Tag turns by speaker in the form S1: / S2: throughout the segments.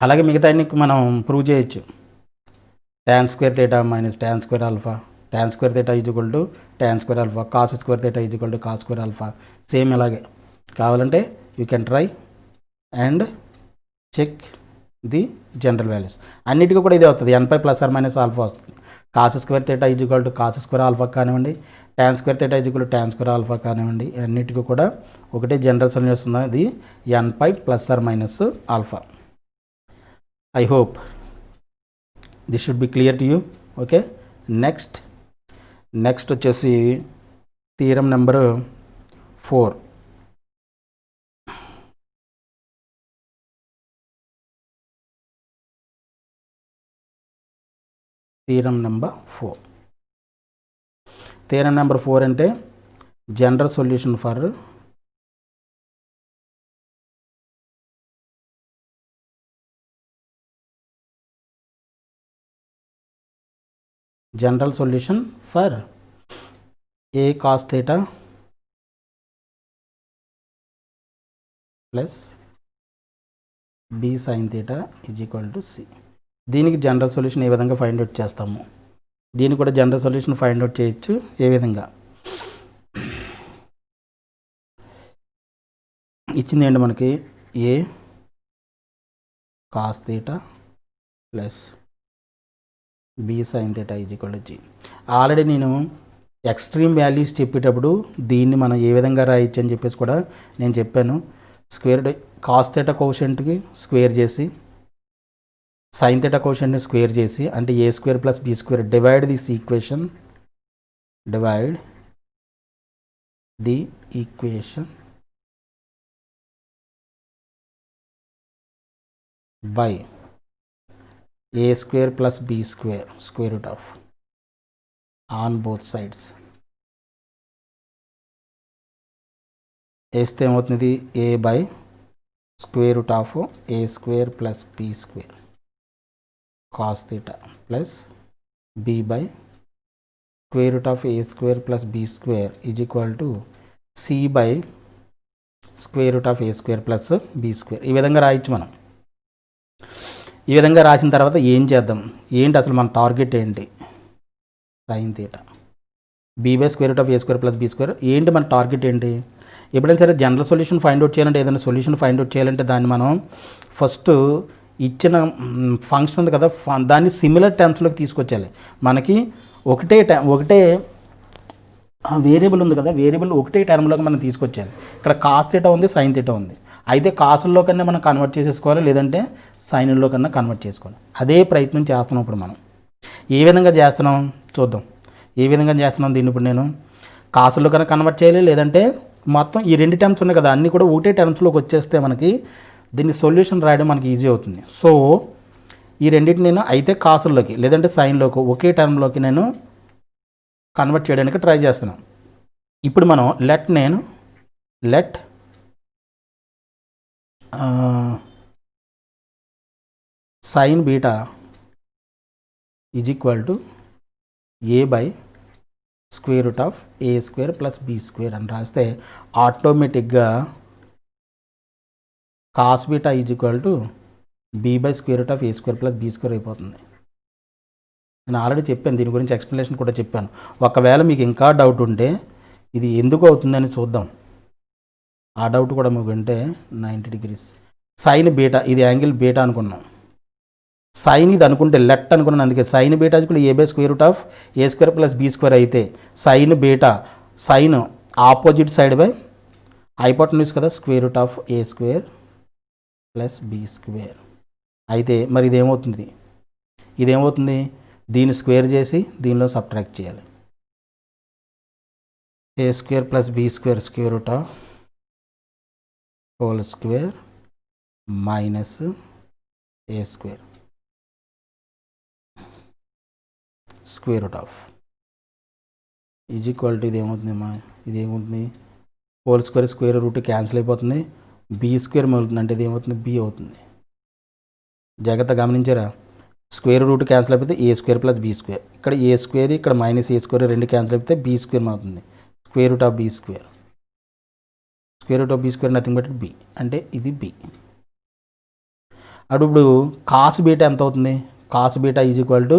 S1: అలాగే మిగతా అన్ని మనం ప్రూవ్ చేయొచ్చు. tan square theta minus tan square alpha, tan square theta is equal to tan square alpha, cos square theta is equal to cos square alpha. Same ఇలాగే కావాలంటే you can try and check the general values. అన్నిటికీ కూడా ఇదే వస్తుంది, n pi plus or minus alpha వస్తుంది. Cos square theta is equal to cos square alpha కానివ్వండి, tan square theta is equal to tan square alpha కానివ్వండి, అన్నిటికీ కూడా ఒకటే జనరల్ సొల్యూషన్ వస్తుంది, అది n pi plus or minus alpha. I hope this should be clear to you. Okay, next వచ్చేసి theorem number 4. Theorem number 4 అంటే general solution for a cos theta plus b sin theta is equal to c. దీనికి general solution ఏ విధంగా find out చేస్తాము, దీనికి కూడా general solution find out చేయొచ్చు. ఏ విధంగా ఇచ్చింది ఏంటి మనకి, a cos theta plus b sin theta is equal to g. Already నేను ఎక్స్ట్రీమ్ వాల్యూస్ చెప్పేటప్పుడు దీన్ని మనం ఏ విధంగా రాయొచ్చు అని చెప్పేసి కూడా నేను చెప్పాను. స్క్వేర్ కాస్ థీటా కోషెంట్కి స్క్వేర్ చేసి, సైన్ థీటా కోషెంట్ని స్క్వేర్ చేసి, అంటే a square plus b square, divide the equation by a square plus b square square root of on both sides. వేస్తే ఏమవుతుంది, a by square root of a square plus b square cos theta plus b by square root of a square plus b square is equal to c by square root of a square plus b square. ఈ విధంగా రాయొచ్చు మనం. ఈ విధంగా రాసిన తర్వాత ఏం చేద్దాం, ఏంటి అసలు మన టార్గెట్ ఏంటి, sine theta b by square root of a square plus b square. ఏంటి మన టార్గెట్ ఏంటి, ఎప్పుడైనా సరే జనరల్ సొల్యూషన్ ఫైండ్ అవుట్ చేయాలంటే, ఏదైనా సొల్యూషన్ ఫైండ్ అవుట్ చేయాలంటే దాన్ని మనం ఫస్ట్ ఇచ్చిన ఫంక్షన్ ఉంది కదా, దాన్ని సిమిలర్ టర్మ్స్లోకి తీసుకొచ్చాలి. మనకి ఒకటే వేరియబుల్ ఉంది కదా, వేరియబుల్ ఒకటే టర్మ్లోకి మనం తీసుకొచ్చాలి. ఇక్కడ కాస్ థీటా ఉంది, సైన్ థీటా ఉంది. అయితే కాసుల్లో కన్నా మనం కన్వర్ట్ చేసేసుకోవాలి, లేదంటే సైన్లో కన్నా కన్వర్ట్ చేసుకోవాలి. అదే ప్రయత్నం చేస్తున్నాం ఇప్పుడు మనం. ఏ విధంగా చేస్తున్నాం చూద్దాం. ఏ విధంగా చేస్తున్నాం దీన్ని ఇప్పుడు నేను కాసుల్లో కన్నా కన్వర్ట్ చేయాలి, లేదంటే మొత్తం ఈ రెండు టర్మ్స్ ఉన్నాయి కదా అన్నీ కూడా ఒకటే టర్మ్స్లోకి వచ్చేస్తే మనకి దీన్ని సొల్యూషన్ రాయడం మనకి ఈజీ అవుతుంది. సో ఈ రెండింటిని నేను అయితే కాసుల్లోకి లేదంటే సైన్లోకి ఒకే టర్మ్లోకి నేను కన్వర్ట్ చేయడానికి ట్రై చేస్తున్నాను. ఇప్పుడు మనం let sin beta is equal to a by square root of a square plus b square అని రాస్తే ఆటోమేటిక్గా cos beta is equal to b by square root of a square plus b square అయిపోతుంది. నేను already చెప్పాను, దీని గురించి explanation కూడా చెప్పాను. ఒకవేళ మీకు ఇంకా డౌట్ ఉంటే ఇది ఎందుకు అవుతుందని చూద్దాం. ఆ డౌట్ కూడా మీకు ఉంటే 90 degrees సైన్ బీటా, ఇది యాంగిల్ బీటా అనుకున్నాం. సైన్ ఇది అనుకుంటే లెట్ అనుకున్నాను, అందుకే సైన్ బీటా కూడా a by square root of a square plus b square అయితే sine beta, sine opposite side by hypotenuse కదా, square root of a square plus b square అయితే మరి ఇదేమవుతుంది, దీన్ని స్క్వేర్ చేసి దీనిలో సబ్ట్రాక్ట్ చేయాలి. A square plus b square square root of whole square minus a square square root of is equal to ఇదేమవుతుంది whole square square root cancel అయిపోతుంది, b square మిగులుతుంది, అంటే ఇది ఏమవుతుంది బీ అవుతుంది. జాగ్రత్త గమనించారా, స్క్వేర్ రూట్ క్యాన్సిల్ అయిపోతే a square plus b square, ఇక్కడ ఏ స్క్వేర్ ఇక్కడ మైనస్ ఏ స్క్వేర్ రెండు క్యాన్సిల్ అయిపోతే బీ స్క్వేర్ అవుతుంది. Square root of b square nothing but b, అంటే ఇది బీ. అప్పుడు ఇప్పుడు కాస్ బీటా ఎంత అవుతుంది? Cos beta is equal to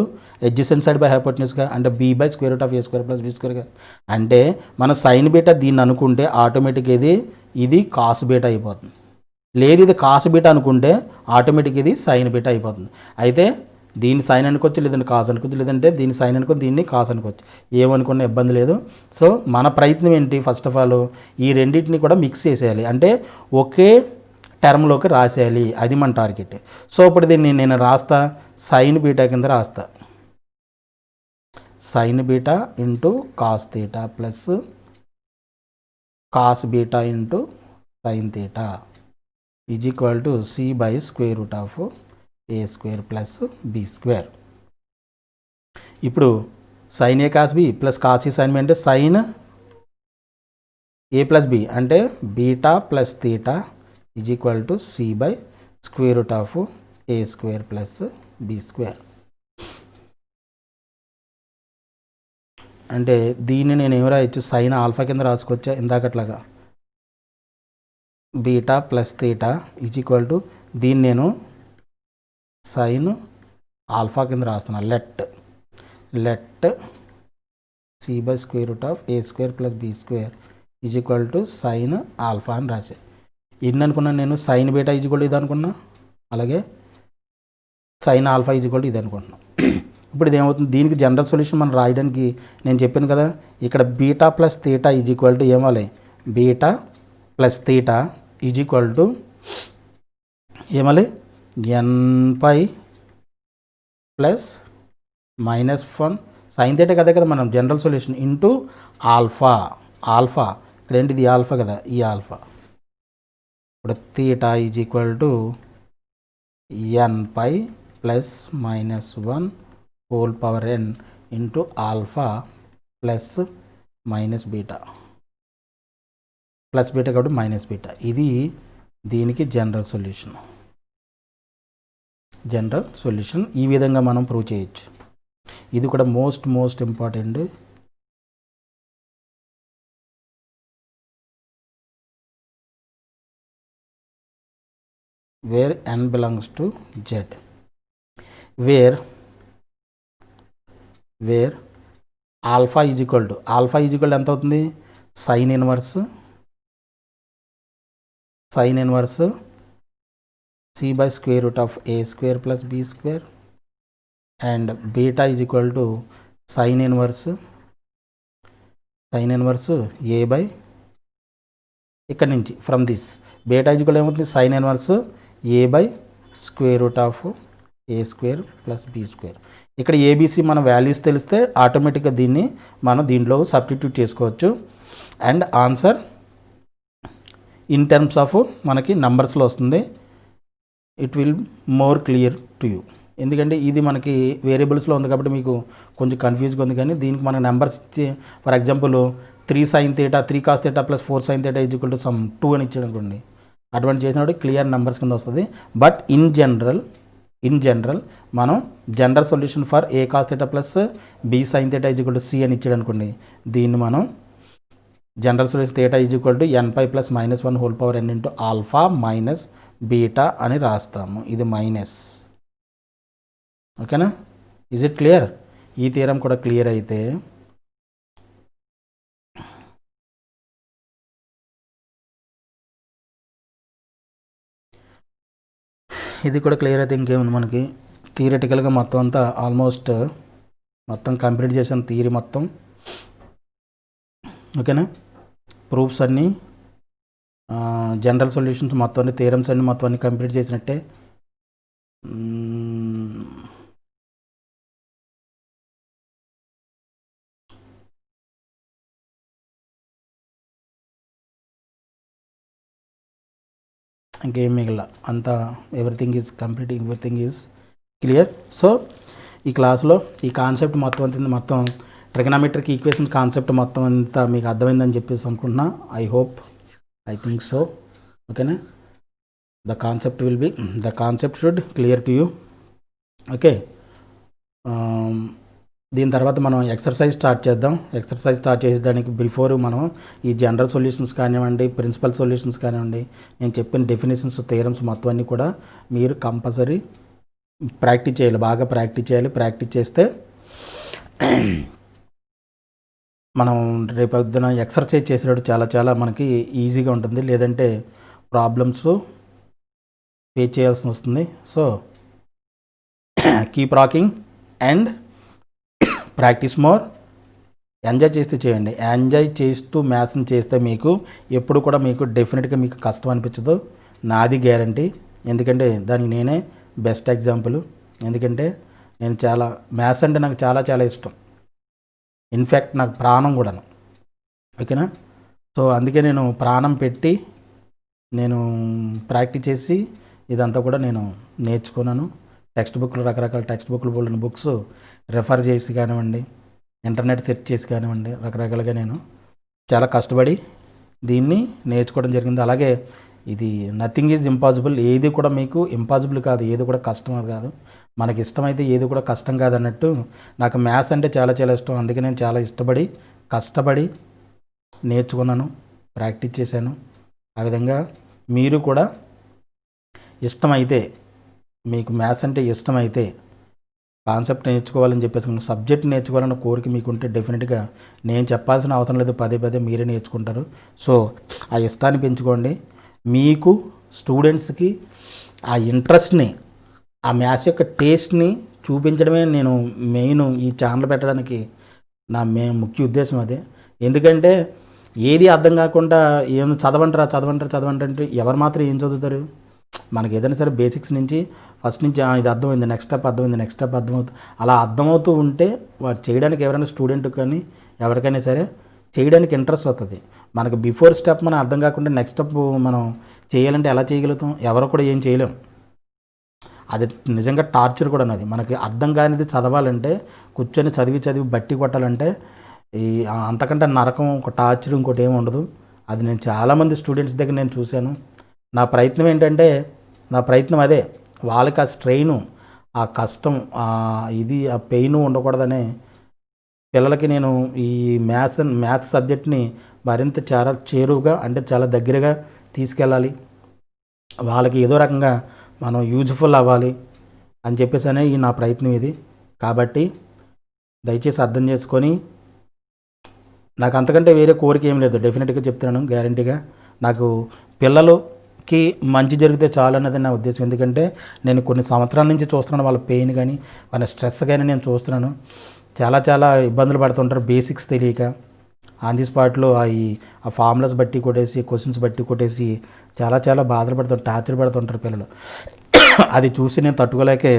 S1: adjacent side by హైపోటెన్యూస్గా, అంటే b by square root of a square plus b స్క్వేర్గా. అంటే మన సైన్ బీటా దీన్ని అనుకుంటే ఆటోమేటిక్ ఇది కాస్ బీటా అయిపోతుంది. లేదు ఇది కాస్ బీటా అనుకుంటే ఆటోమేటిక్ ఇది సైన్ బీటా అయిపోతుంది. అయితే దీన్ని సైన్ అనుకోవచ్చు, లేదంటే కాస్ అనుకోవచ్చు, లేదంటే దీన్ని సైన్ అనుకోవచ్చు, దీన్ని కాస్ అనుకోవచ్చు. ఏమనుకున్న ఇబ్బంది లేదు. సో మన ప్రయత్నం ఏంటి, ఫస్ట్ ఆఫ్ ఆల్ ఈ రెండింటిని కూడా మిక్స్ చేసేయాలి, అంటే ఒకే టర్మ్లోకి రాసేయాలి, అది మన టార్గెట్. సో ఇప్పుడు దీన్ని నేను రాస్తా, సైన్ బీటా కింద రాస్తా. Sine beta into cos theta plus cos beta into sine theta is equal to c by square root of a square plus b square. ఇప్పుడు sine a cos b plus cos e sine b అంటే sine a plus b అంటే beta plus theta is equal to c by square root of a square plus b square. అంటే దీన్ని నేను ఏమి రాయొచ్చు, sine alpha కింద రాసుకోవచ్చా ఇందాకట్లాగా, beta plus theta is equal to దీన్ని నేను సైన్ ఆల్ఫా కింద రాస్తున్నాను. Let c by square root of a square plus b square is equal to sine alpha అని రాసే. ఎన్ని అనుకున్నాను నేను, sine beta is equal to ఇది అనుకున్నా, అలాగే sine alpha is equal to ఇది అనుకుంటున్నాను. ఇప్పుడు ఇదేమవుతుంది, దీనికి జనరల్ సొల్యూషన్ మనం రాయడానికి నేను చెప్పాను కదా, ఇక్కడ beta plus theta is equal to ఏమాలి, beta plus theta is equal to ఏమాలి n pi plus -1 sine theta కదా మనం జనరల్ సొల్యూషన్ ఇంటూ ఆల్ఫా. ఇక్కడ ఏంటిది ఆల్ఫా కదా, ఈ ఆల్ఫా. ఇప్పుడు theta is equal to n pi plus -1 whole power n into alpha plus minus beta కాబట్టి minus beta. ఇది దీనికి జనరల్ సొల్యూషన్. ఈ విధంగా మనం ప్రూవ్ చేయొచ్చు. ఇది కూడా most important. Where n belongs to z, where alpha is equal to ఎంత అవుతుంది, sine inverse c by square root of a square plus b square, and beta is equal to sine inverse a by, ఇక్కడ నుంచి from this beta is equal ఏమవుతుంది, sine inverse a by square root of a square plus b square. ఇక్కడ ABC మన values తెలిస్తే ఆటోమేటిక్గా దీన్ని మనం దీంట్లో సబ్స్టిట్యూట్ చేసుకోవచ్చు, and answer in terms of మనకి నంబర్స్లో వస్తుంది. It will more clear to you. ఎందుకంటే ఇది మనకి వేరియబుల్స్లో ఉంది కాబట్టి మీకు కొంచెం కన్ఫ్యూజ్గా ఉంది, కానీ దీనికి మన నెంబర్స్ ఇచ్చి for example 3 sin theta 3 cos theta plus 4 sin theta is equal to some 2 అని ఇచ్చాడు అనుకోండి, అటువంటి చేసినప్పుడు క్లియర్ నెంబర్స్ కింద వస్తుంది. బట్ ఇన్ జనరల్ మనం general solution for a cos theta plus b sine theta is equal to c అని ఇచ్చాడు అనుకోండి, దీన్ని మనం general solution theta is equal to n pi plus -1 whole power n into alpha minus beta అని రాస్తాము. ఇది minus. ఓకేనా, is it clear? ఈ థియరం కూడా క్లియర్ అయితే ఇది కూడా క్లియర్ అయితే ఇంకేముంది మనకి, థియరిటికల్గా మొత్తం అంతా ఆల్మోస్ట్ మొత్తం కంప్లీట్ చేసాం థియరీ మొత్తం. ఓకేనా, ప్రూఫ్స్ అన్నీ జనరల్ సొల్యూషన్స్ మొత్తం అన్ని థియరమ్స్ అన్ని మొత్తం అన్ని కంప్లీట్ చేసినట్టే. ఇంకేం మిగిలిన అంతా everything is complete, everything is clear. So ఈ క్లాస్లో ఈ కాన్సెప్ట్ మొత్తం ట్రిగనామెట్రిక్ ఈక్వేషన్ కాన్సెప్ట్ మొత్తం అంతా మీకు అర్థమైందని చెప్పేసి అనుకుంటున్నా. I think so. ఓకేనా, the concept should clear to you. Okay, దీని తర్వాత మనం ఎక్సర్సైజ్ స్టార్ట్ చేద్దాం. ఎక్సర్సైజ్ స్టార్ట్ చేసేదానికి బిఫోర్ మనం ఈ జనరల్ సొల్యూషన్స్ కానివ్వండి, ప్రిన్సిపల్ సొల్యూషన్స్ కానివ్వండి, నేను చెప్పిన డెఫినేషన్స్, థియరమ్స్ మొత్తం అన్నీ కూడా మీరు కంపల్సరీ ప్రాక్టీస్ చేయాలి, బాగా ప్రాక్టీస్ చేయాలి. ప్రాక్టీస్ చేస్తే మనం రేపొద్దున ఎక్సర్సైజ్ చేసేటప్పుడు చాలా చాలా మనకి ఈజీగా ఉంటుంది, లేదంటే ప్రాబ్లమ్స్ ఫేస్ చేయాల్సి వస్తుంది. So keep rocking and practice more. Enjoy చేస్తూ చేయండి. ఎంజాయ్ చేస్తూ మ్యాథ్స్ని చేస్తే మీకు ఎప్పుడు కూడా మీకు డెఫినెట్గా మీకు కష్టం అనిపించదు, నాది గ్యారంటీ. ఎందుకంటే దానికి నేనే బెస్ట్ ఎగ్జాంపుల్. ఎందుకంటే నేను చాలా మ్యాథ్స్ అంటే నాకు చాలా చాలా ఇష్టం, ఇన్ఫ్యాక్ట్ నాకు ప్రాణం కూడాను. ఓకేనా? సో అందుకే నేను ప్రాణం పెట్టి నేను ప్రాక్టీస్ చేసి ఇదంతా కూడా నేను నేర్చుకున్నాను. టెక్స్ట్ బుక్లు, రకరకాల టెక్స్ట్ బుక్లు, పోలిన బుక్స్ రెఫర్ చేసి కానివ్వండి, ఇంటర్నెట్ సెర్చ్ చేసి కానివ్వండి, రకరకాలుగా నేను చాలా కష్టపడి దీన్ని నేర్చుకోవడం జరిగింది. అలాగే ఇది నథింగ్ ఈజ్ ఇంపాసిబుల్, ఏది కూడా మీకు ఇంపాసిబుల్ కాదు, ఏది కూడా కష్టం కాదు. మనకి ఇష్టమైతే ఏది కూడా కష్టం కాదన్నట్టు నాకు మ్యాథ్స్ అంటే చాలా చాలా ఇష్టం. అందుకే నేను చాలా ఇష్టపడి కష్టపడి నేర్చుకున్నాను, ప్రాక్టీస్ చేశాను. ఆ విధంగా మీరు కూడా ఇష్టమైతే, మీకు మ్యాథ్స్ అంటే ఇష్టమైతే, కాన్సెప్ట్ నేర్చుకోవాలని చెప్పేసి సబ్జెక్ట్ నేర్చుకోవాలన్న కోరిక మీకుంటే డెఫినెట్గా నేను చెప్పాల్సిన అవసరం లేదు, పదే పదే మీరే నేర్చుకుంటారు. సో ఆ ఇష్టాన్ని పెంచుకోండి. మీకు స్టూడెంట్స్కి ఆ ఇంట్రెస్ట్ని, ఆ మ్యాథ్స్ యొక్క టేస్ట్ని చూపించడమే నేను మెయిన్ ఈ ఛానల్ పెట్టడానికి నా ముఖ్య ఉద్దేశం అదే. ఎందుకంటే ఏది అర్థం కాకుండా ఏం చదవంటారంటే ఎవరు మాత్రం ఏం చదువుతారు? మనకి ఏదైనా సరే బేసిక్స్ నుంచి ఫస్ట్ నుంచి ఇది అర్థమైంది, నెక్స్ట్ స్టెప్ అర్థమైంది, నెక్స్ట్ స్టెప్ అర్థమవుతుంది, అలా అర్థమవుతూ ఉంటే వాడు చేయడానికి ఎవరైనా స్టూడెంట్ కానీ ఎవరికైనా సరే చేయడానికి ఇంట్రెస్ట్ వస్తుంది. మనకు బిఫోర్ స్టెప్ మనం అర్థం కాకుండా నెక్స్ట్ స్టెప్ మనం చేయాలంటే ఎలా చేయగలుగుతాం? ఎవరు కూడా ఏం చేయలేం. అది నిజంగా టార్చర్ కూడా అది. మనకి అర్థం కానిది చదవాలంటే, కూర్చొని చదివి బట్టి కొట్టాలంటే ఈ అంతకంటే నరకం, ఒక టార్చర్ ఇంకోటి ఏమి ఉండదు. అది నేను చాలామంది స్టూడెంట్స్ దగ్గర నేను చూశాను. నా ప్రయత్నం ఏంటంటే, నా ప్రయత్నం అదే, వాళ్ళకి ఆ స్ట్రెయిను, ఆ కష్టం, ఇది ఆ పెయిన్ ఉండకూడదనే పిల్లలకి నేను ఈ మ్యాథ్స్ సబ్జెక్ట్ని మరింత చాలా చేరువుగా, అంటే చాలా దగ్గరగా తీసుకెళ్ళాలి, వాళ్ళకి ఏదో రకంగా మనం యూజ్ఫుల్ అవ్వాలి అని చెప్పేసి ఈ నా ప్రయత్నం ఇది. కాబట్టి దయచేసి అర్థం చేసుకొని, నాకు అంతకంటే వేరే కోరిక ఏం లేదు, డెఫినెట్గా చెప్తున్నాను, గ్యారంటీగా. నాకు పిల్లలకి మంచి జరిగితే చాలు అన్నది నా ఉద్దేశం. ఎందుకంటే నేను కొన్ని సంవత్సరాల నుంచి చూస్తున్నాను వాళ్ళ పెయిన్ కానీ, వాళ్ళ స్ట్రెస్ కానీ నేను చూస్తున్నాను. చాలా చాలా ఇబ్బందులు పడుతుంటారు బేసిక్స్ తెలియక. ఆన్ ది స్పాట్లో ఆ ఫార్ములాస్ బట్టి కొట్టేసి, క్వశ్చన్స్ బట్టి కొట్టేసి చాలా చాలా బాధలు పడుతుంటారు, టార్చర్ పడుతుంటారు పిల్లలు. అది చూసి నేను తట్టుకోలేకే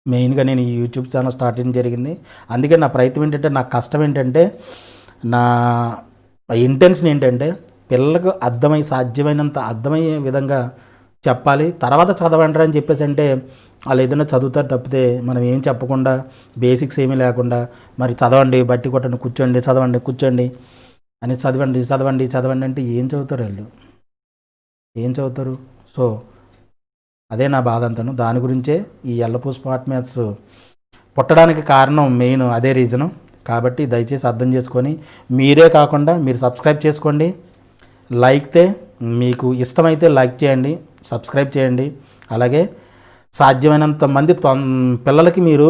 S1: మెయిన్గా నేను ఈ యూట్యూబ్ ఛానల్ స్టార్ట్ చేయడం జరిగింది. అందుకే నా ప్రయత్నం ఏంటంటే, నా కష్టం ఏంటంటే, నా ఇంటెన్షన్ ఏంటంటే, పిల్లలకు సాధ్యమైనంత అర్థమయ్యే విధంగా చెప్పాలి. తర్వాత చదవండి అని చెప్పేసి అంటే వాళ్ళు ఏదైనా చదువుతారు తప్పితే మనం ఏం చెప్పకుండా, బేసిక్స్ ఏమీ లేకుండా మరి చదవండి, బట్టి కొట్టండి, కూర్చోండి, కూర్చోండి అని చదవండి అంటే ఏం చదువుతారు వాళ్ళు? ఏం చదువుతారు? సో అదే నా బాధ అంతాను. దాని గురించే ఈ ఎల్లపూ స్మార్ట్ మ్యాథ్స్ పుట్టడానికి కారణం మెయిన్ అదే రీజను. కాబట్టి దయచేసి అర్థం చేసుకొని, మీరే కాకుండా మీరు సబ్స్క్రైబ్ చేసుకోండి. మీకు ఇష్టమైతే లైక్ చేయండి, సబ్స్క్రైబ్ చేయండి. అలాగే సాధ్యమైనంత మంది పిల్లలకి మీరు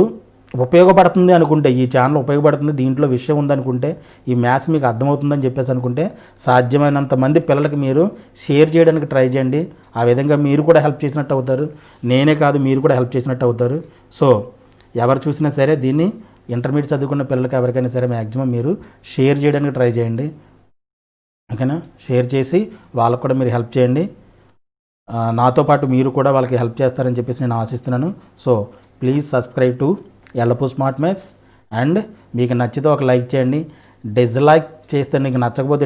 S1: ఉపయోగపడుతుంది అనుకుంటే, ఈ ఛానల్ ఉపయోగపడుతుంది, దీంట్లో విషయం ఉందనుకుంటే, ఈ మ్యాథ్స్ మీకు అర్థమవుతుందని చెప్పేసి అనుకుంటే, సాధ్యమైనంత మంది పిల్లలకి మీరు షేర్ చేయడానికి ట్రై చేయండి. ఆ విధంగా మీరు కూడా హెల్ప్ చేసినట్టు అవుతారు, నేనే కాదు మీరు కూడా హెల్ప్ చేసినట్టు అవుతారు. సో ఎవరు చూసినా సరే దీన్ని ఇంటర్మీడియట్ చదువుకున్న పిల్లలకి ఎవరికైనా సరే మ్యాక్సిమం మీరు షేర్ చేయడానికి ట్రై చేయండి. ఓకేనా? షేర్ చేసి వాళ్ళకు కూడా మీరు హెల్ప్ చేయండి. నాతో పాటు మీరు కూడా వాళ్ళకి హెల్ప్ చేస్తారని చెప్పేసి నేను ఆశిస్తున్నాను. So please subscribe to Ellapu smart maths. అండ్ మీకు నచ్చితే ఒక లైక్ చేయండి. డిస్లైక్ చేస్తే నీకు నచ్చకపోతే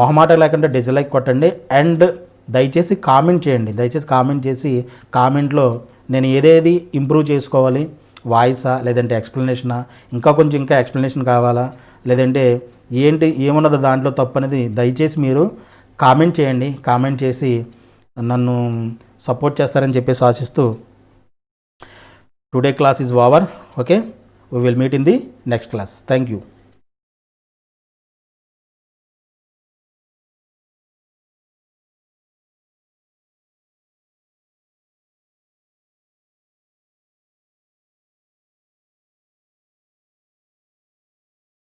S1: మొహమాట లేకుండా డిస్లైక్ కొట్టండి. అండ్ దయచేసి కామెంట్ చేయండి. కామెంట్ చేసి కామెంట్లో నేను ఏదేది ఇంప్రూవ్ చేసుకోవాలి, వాయిసా లేదంటే ఎక్స్ప్లెనేషనా, ఇంకా ఎక్స్ప్లెనేషన్ కావాలా, లేదంటే ఏమున్నదో దాంట్లో తప్పు అనేది దయచేసి మీరు కామెంట్ చేయండి. కామెంట్ చేసి నన్ను సపోర్ట్ చేస్తారని చెప్పేసి ఆశిస్తూ today class is over. Okay, We will meet in the next class. Thank you.